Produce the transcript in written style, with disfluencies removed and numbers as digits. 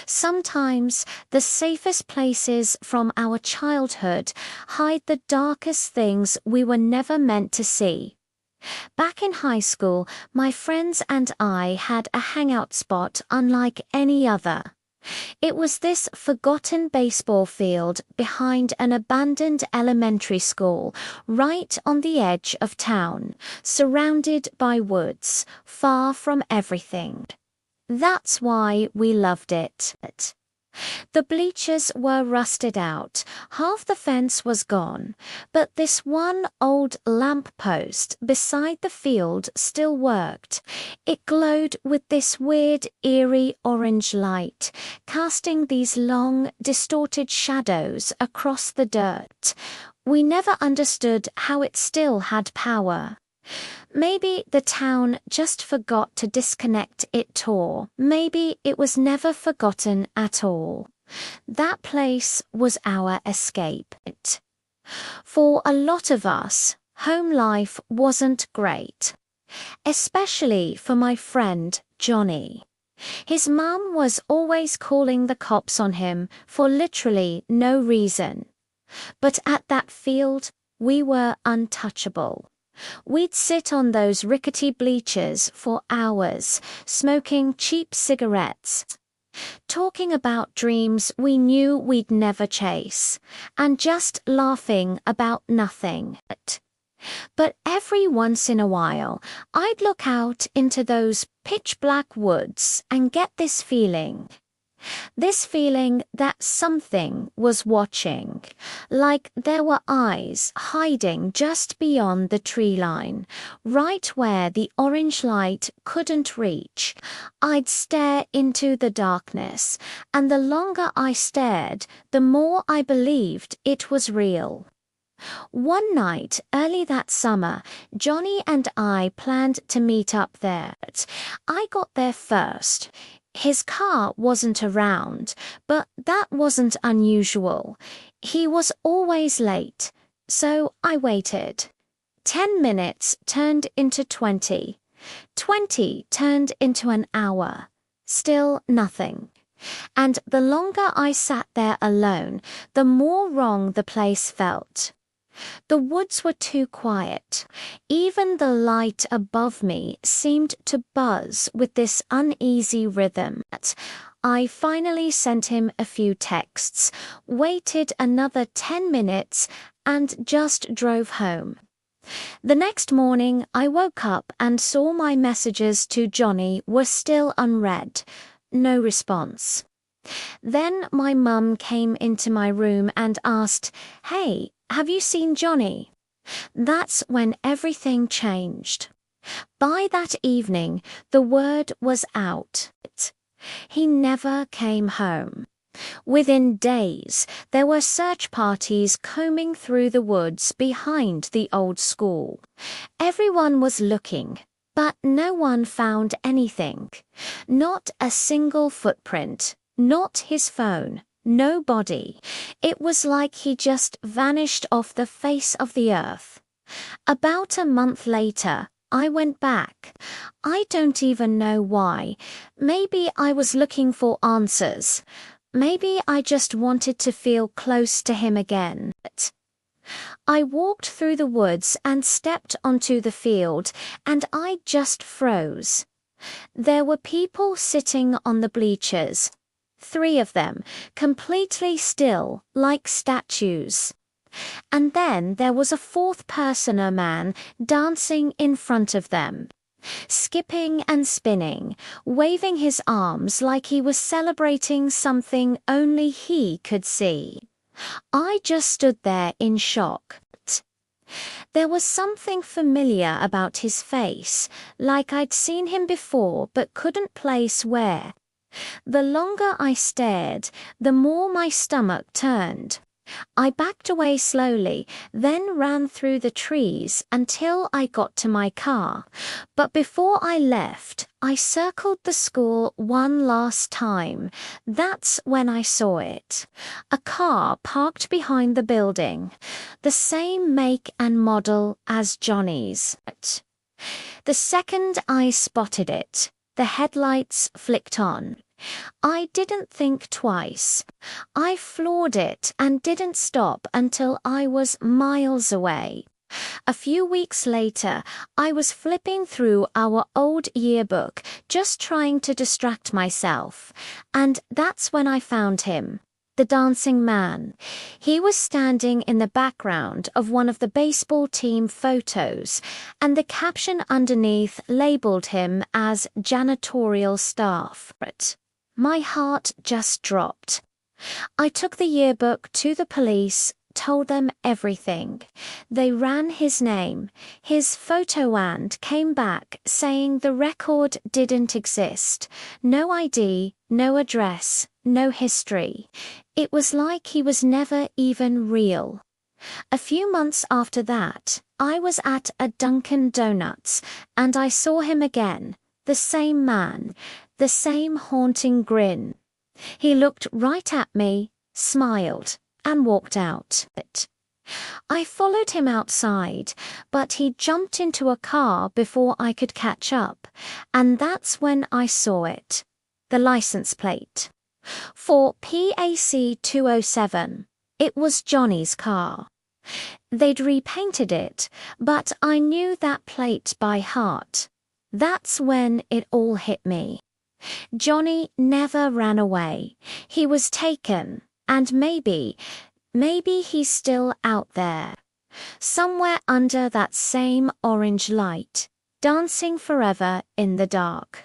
Sometimes the safest places from our childhood hide the darkest things we were never meant to see. Back in high school, my friends and I had a hangout spot unlike any other. It was this forgotten baseball field behind an abandoned elementary school, right on the edge of town, surrounded by woods, far from everything. That's why we loved it. The bleachers were rusted out, half the fence was gone, but this one old lamp post beside the field still worked. It glowed with this weird, eerie orange light, casting these long, distorted shadows across the dirt. We never understood how it still had power. Maybe the town just forgot to disconnect it, or maybe it was never forgotten at all. That place was our escape. For a lot of us, home life wasn't great. Especially for my friend, Johnny. His mum was always calling the cops on him for literally no reason. But at that field, we were untouchable. We'd sit on those rickety bleachers for hours, smoking cheap cigarettes, talking about dreams we knew we'd never chase, and just laughing about nothing. But every once in a while, I'd look out into those pitch-black woods and get this feeling. This feeling that something was watching, like there were eyes hiding just beyond the tree line, right where the orange light couldn't reach. I'd stare into the darkness, and the longer I stared, the more I believed it was real. One night, early that summer, Johnny and I planned to meet up there. I got there first. His car wasn't around, but that wasn't unusual. He was always late, so I waited. 10 minutes turned into 20. 20 turned into an hour. Still nothing. And the longer I sat there alone, the more wrong the place felt. The woods were too quiet. Even the light above me seemed to buzz with this uneasy rhythm. I finally sent him a few texts, waited another 10 minutes, and just drove home. The next morning, I woke up and saw my messages to Johnny were still unread. No response. Then my mum came into my room and asked, "Hey, have you seen Johnny?" That's when everything changed. By that evening, the word was out. He never came home. Within days, there were search parties combing through the woods behind the old school. Everyone was looking, but no one found anything. Not a single footprint, not his phone. No body. It was like he just vanished off the face of the earth. About a month later, I went back. I don't even know why. Maybe I was looking for answers. Maybe I just wanted to feel close to him again. I walked through the woods and stepped onto the field, and I just froze. There were people sitting on the bleachers. 3 of them, completely still, like statues. And then there was a 4th person, a man, dancing in front of them, skipping and spinning, waving his arms like he was celebrating something only he could see. I just stood there in shock. There was something familiar about his face, like I'd seen him before but couldn't place where. The longer I stared, the more my stomach turned. I backed away slowly, then ran through the trees until I got to my car. But before I left, I circled the school one last time. That's when I saw it. A car parked behind the building. The same make and model as Johnny's. The second I spotted it, the headlights flicked on. I didn't think twice. I floored it and didn't stop until I was miles away. A few weeks later, I was flipping through our old yearbook, just trying to distract myself. And that's when I found him. The dancing man. He was standing in the background of one of the baseball team photos, and the caption underneath labeled him as janitorial staff. My heart just dropped. I took the yearbook to the police, told them everything. They ran his name, his photo, and came back saying the record didn't exist. No ID, no address, no history. It was like he was never even real. A few months after that, I was at a Dunkin' Donuts, and I saw him again, the same man, the same haunting grin. He looked right at me, smiled, and walked out. I followed him outside, but he jumped into a car before I could catch up, and that's when I saw it. The license plate. For PAC 207. It was Johnny's car. They'd repainted it, but I knew that plate by heart. That's when it all hit me. Johnny never ran away. He was taken, and maybe he's still out there. Somewhere under that same orange light, dancing forever in the dark.